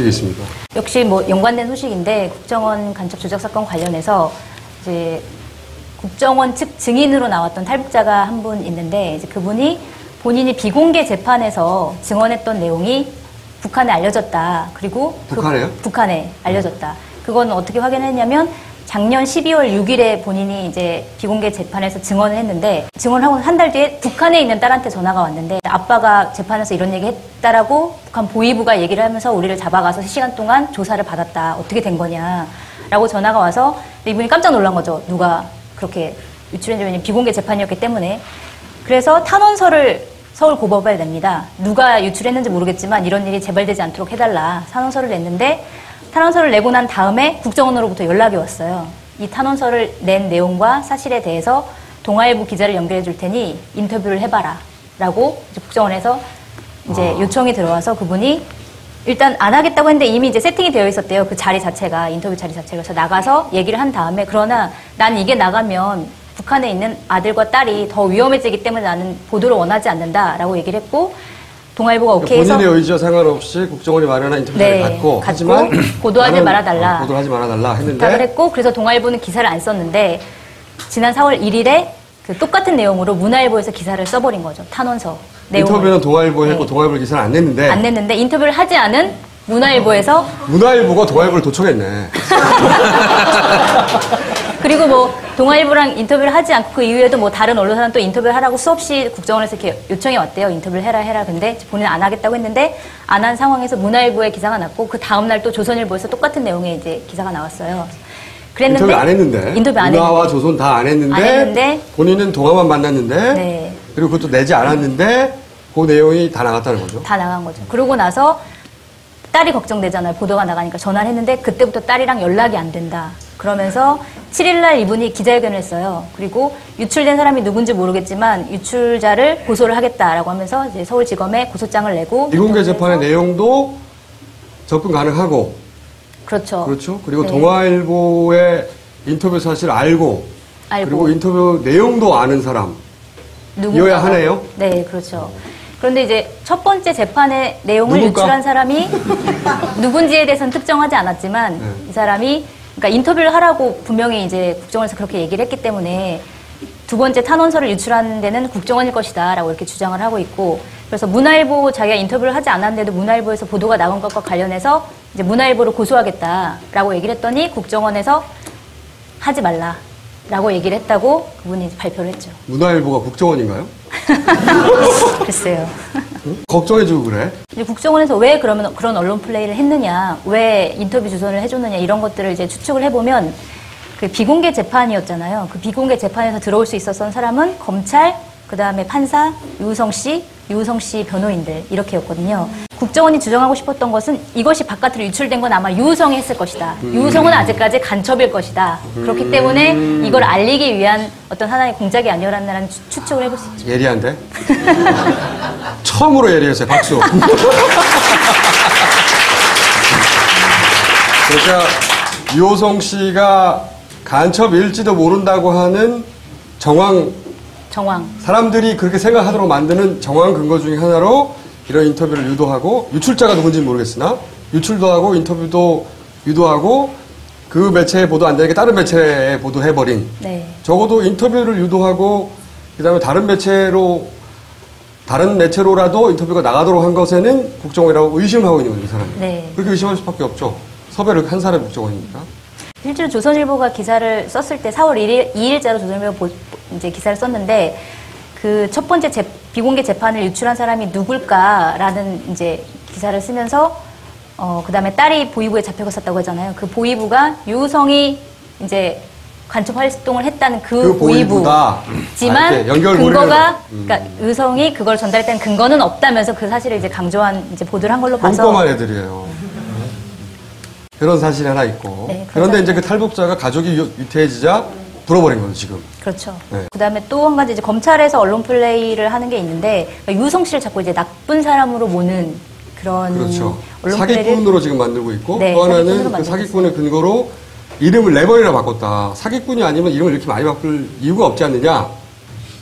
소식이 있습니까? 역시 뭐 연관된 소식인데 국정원 간첩 조작 사건 관련해서 이제 국정원 측 증인으로 나왔던 탈북자가 한 분 있는데 이제 그분이 본인이 비공개 재판에서 증언했던 내용이 북한에 알려졌다. 그리고 북한에요? 북한에 알려졌다. 그건 어떻게 확인했냐면 작년 12월 6일에 본인이 이제 비공개 재판에서 증언을 했는데 증언하고 한 달 뒤에 북한에 있는 딸한테 전화가 왔는데 아빠가 재판에서 이런 얘기 했다라고 북한 보위부가 얘기를 하면서 우리를 잡아가서 3시간 동안 조사를 받았다. 어떻게 된 거냐라고 전화가 와서 이분이 깜짝 놀란 거죠. 누가 그렇게 유출했는지 비공개 재판이었기 때문에. 그래서 탄원서를 서울고법에 냅니다. 누가 유출했는지 모르겠지만 이런 일이 재발되지 않도록 해달라. 탄원서를 냈는데 탄원서를 내고 난 다음에 국정원으로부터 연락이 왔어요. 이 탄원서를 낸 내용과 사실에 대해서 동아일보 기자를 연결해 줄 테니 인터뷰를 해봐라. 라고 이제 국정원에서 이제 요청이 들어와서 그분이 일단 안 하겠다고 했는데 이미 이제 세팅이 되어 있었대요. 그 자리 자체가, 인터뷰 자리 자체가. 그래서 나가서 얘기를 한 다음에 그러나 난 이게 나가면 북한에 있는 아들과 딸이 더 위험해지기 때문에 나는 보도를 원하지 않는다라고 얘기를 했고 동아일보가 오케이해서 본인의 의지와 상관없이 국정원이 마련한 인터뷰를 갖고 하지만 보도하지 말아달라. 보도를 하지 말아달라 했는데 부탁을 했고 그래서 동아일보는 기사를 안 썼는데 지난 4월 1일에 그 똑같은 내용으로 문화일보에서 기사를 써버린 거죠. 탄원서 내용을. 인터뷰는 동아일보에 했고 동아일보 기사를 안 냈는데 인터뷰를 하지 않은 문화일보에서 문화일보가 동아일보를 도청했네. 그리고 뭐 동아일보랑 인터뷰를 하지 않고 그 이후에도 뭐 다른 언론사는 또 인터뷰를 하라고 수없이 국정원에서 이렇게 요청이 왔대요. 인터뷰를 해라. 근데 본인은 안 하겠다고 했는데 안 한 상황에서 문화일보에 기사가 났고 그 다음날 또 조선일보에서 똑같은 내용의 이제 기사가 나왔어요. 그랬는데 인터뷰 안 했는데 인터뷰 안 문화와 했는데 조선 다 안 했는데 본인은 동아만 만났는데 네. 그리고 그것도 내지 않았는데 그 내용이 다 나갔다는 거죠. 다 나간 거죠. 그러고 나서 딸이 걱정되잖아요. 보도가 나가니까 전화를 했는데 그때부터 딸이랑 연락이 안 된다. 그러면서 7일날 이분이 기자회견을 했어요. 그리고 유출된 사람이 누군지 모르겠지만 유출자를 고소를 하겠다라고 하면서 이제 서울지검에 고소장을 내고 비공개 재판의 내용도 접근 가능하고 그렇죠. 그리고 네. 동아일보의 인터뷰 사실을 알고 그리고 인터뷰 내용도 아는 사람 이어야 하네요. 네, 그렇죠. 그런데 이제 첫 번째 재판의 내용을 누굴까? 유출한 사람이 누군지에 대해서는 특정하지 않았지만 이 사람이 그러니까 인터뷰를 하라고 분명히 이제 국정원에서 그렇게 얘기를 했기 때문에 두 번째 탄원서를 유출한 데는 국정원일 것이다라고 이렇게 주장을 하고 있고 그래서 문화일보 자기가 인터뷰를 하지 않았는데도 문화일보에서 보도가 나온 것과 관련해서 이제 문화일보를 고소하겠다라고 얘기를 했더니 국정원에서 하지 말라라고 얘기를 했다고 그분이 발표를 했죠. 문화일보가 국정원인가요? 글쎄요. 응? 걱정해주고 그래. 이제 국정원에서 왜 그러면 그런 언론 플레이를 했느냐, 왜 인터뷰 주선을 해줬느냐 이런 것들을 이제 추측을 해보면 그 비공개 재판이었잖아요. 그 비공개 재판에서 들어올 수 있었던 사람은 검찰, 그 다음에 판사, 유우성 씨 변호인들 이렇게였거든요. 국정원이 주장하고 싶었던 것은 이것이 바깥으로 유출된 건 아마 유우성이 했을 것이다. 유우성은 아직까지 간첩일 것이다. 그렇기 때문에 이걸 알리기 위한 어떤 하나의 공작이 아니었나라는 추측을 해볼 수 있죠. 예리한데? 처음으로 예리했어요. 박수. 그러니까 유호성 씨가 간첩일지도 모른다고 하는 정황. 사람들이 그렇게 생각하도록 만드는 정황 근거 중에 하나로 이런 인터뷰를 유도하고 유출자가 누군지는 모르겠으나 유출도 하고 인터뷰도 유도하고 그 매체에 보도 안 되니까 다른 매체에 보도해버린 네. 적어도 인터뷰를 유도하고 그다음에 다른 매체로라도 인터뷰가 나가도록 한 것에는 국정원이라고 의심하고 있는 거죠, 이 사람이. 네. 그렇게 의심할 수밖에 없죠. 섭외를 한 사람이 국정원이니까. 실제로 조선일보가 기사를 썼을 때 4월 2일자로 조선일보가 이제 기사를 썼는데 그 첫 번째 비공개 재판을 유출한 사람이 누굴까라는 이제 기사를 쓰면서 그 다음에 딸이 보위부에 잡혀갔었다고 하잖아요. 그 보위부가 유우성이 이제 간첩 활동을 했다는 그 보위부지만 근거가 그러니까 유우성이 그걸 전달했다는 근거는 없다면서 그 사실을 이제 강조한 이제 보도를 한 걸로 봐서 꼼꼼한 애들이에요. 그런 사실이 하나 있고. 네, 그런데 이제 그 탈북자가 가족이 유태해지자 불어버린 거죠, 지금. 그렇죠. 네. 그 다음에 또 한 가지 이제 검찰에서 언론 플레이를 하는 게 있는데 그러니까 유성 씨를 자꾸 이제 나쁜 사람으로 모는 그런 그렇죠. 언론 사기꾼으로 지금 만들고 있고 네, 또 하나는 그 사기꾼의 근거로 이름을 4번이나 바꿨다. 사기꾼이 아니면 이름을 이렇게 많이 바꿀 이유가 없지 않느냐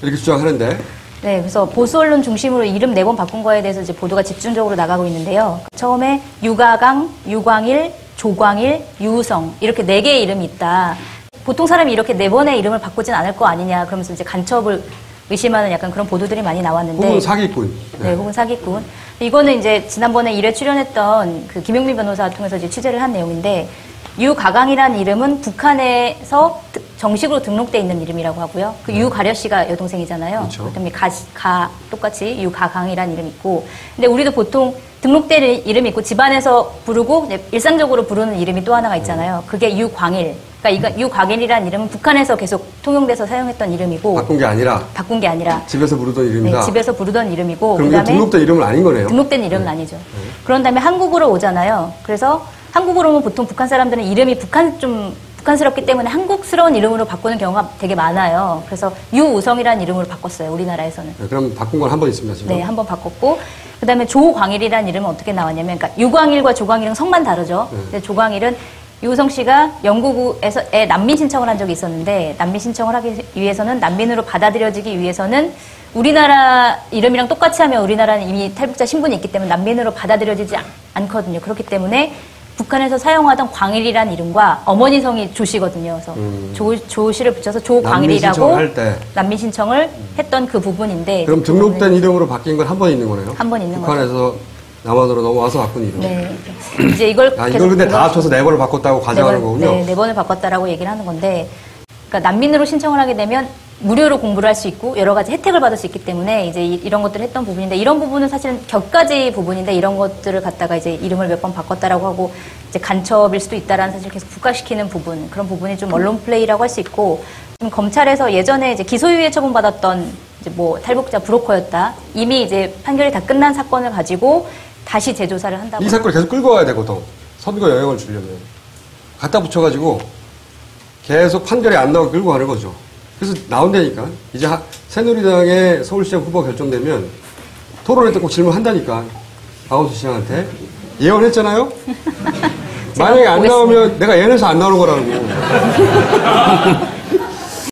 이렇게 주장하는데 네, 그래서 보수 언론 중심으로 이름 4번 바꾼 거에 대해서 이제 보도가 집중적으로 나가고 있는데요. 처음에 유가강, 유광일, 조광일, 유우성 이렇게 4개의 이름이 있다. 보통 사람이 이렇게 4번의 이름을 바꾸진 않을 거 아니냐. 그러면서 이제 간첩을 의심하는 약간 그런 보도들이 많이 나왔는데. 혹은 사기꾼. 네, 혹은 사기꾼. 이거는 이제 지난번에 1회 출연했던 그 김용민 변호사 통해서 이제 취재를 한 내용인데, 유가강이라는 이름은 북한에서 정식으로 등록돼 있는 이름이라고 하고요. 그 유가려 씨가 여동생이잖아요. 그렇죠. 그다음에 똑같이 유가강이라는 이름이 있고. 근데 우리도 보통 등록된 이름이 있고 집안에서 부르고 일상적으로 부르는 이름이 또 하나가 있잖아요. 그게 유광일. 그러니까 유광일이라는 이름은 북한에서 계속 통용돼서 사용했던 이름이고. 바꾼 게 아니라. 집에서 부르던 이름이다. 네, 집에서 부르던 이름이고. 그럼 그다음에 등록된 이름은 아닌 거네요. 등록된 이름은 아니죠. 그런 다음에 한국으로 오잖아요. 그래서 한국으로 오면 보통 북한 사람들은 이름이 북한스럽기 때문에 한국스러운 이름으로 바꾸는 경우가 되게 많아요. 그래서 유우성이라는 이름으로 바꿨어요. 우리나라에서는. 네, 그럼 바꾼 건 한 번 있습니다. 지금. 네, 한 번 바꿨고. 그 다음에 조광일이라는 이름은 어떻게 나왔냐면, 그러니까 유광일과 조광일은 성만 다르죠. 근데 조광일은 유우성 씨가 영국에서 난민 신청을 한 적이 있었는데, 난민 신청을 하기 위해서는, 난민으로 받아들여지기 위해서는 우리나라 이름이랑 똑같이 하면 우리나라는 이미 탈북자 신분이 있기 때문에 난민으로 받아들여지지 않거든요. 그렇기 때문에 북한에서 사용하던 광일이라는 이름과 어머니 성이 조씨거든요. 그래서 조씨를 붙여서 조광일이라고 난민 신청을 했던 그 부분인데. 그럼 등록된 이름으로 바뀐 건 한 번 있는 거네요? 한 번 있는 거죠. 북한에서 남한으로 넘어와서 바꾼 이름. 네. 이제 이걸 근데 다 합쳐서 4번을 바꿨다고 가정하는 거군요? 네, 4번을 바꿨다라고 얘기를 하는 건데, 그러니까 난민으로 신청을 하게 되면 무료로 공부를 할 수 있고 여러 가지 혜택을 받을 수 있기 때문에 이제 이런 것들을 했던 부분인데, 이런 부분은 사실은 격가지 부분인데, 이런 것들을 갖다가 이제 이름을 몇 번 바꿨다라고 하고 이제 간첩일 수도 있다라는 사실을 계속 부각시키는 부분, 그런 부분이 좀 언론 플레이라고 할 수 있고, 좀 검찰에서 예전에 이제 기소유예 처분받았던 이제 뭐 탈북자 브로커였다, 이미 이제 판결이 다 끝난 사건을 가지고 다시 재조사를 한다고. 이 사건을 계속 끌고 가야 되거든. 선거 영향을 주려면. 갖다 붙여가지고 계속 판결이 안 나오게 끌고 가는 거죠. 그래서 나온다니까. 이제 새누리당의 서울시장 후보 결정되면 토론회 때 꼭 질문한다니까. 박원순 시장한테. 예언했잖아요? 만약에 안 나오면 내가 예언해서 안 나오는 거라고.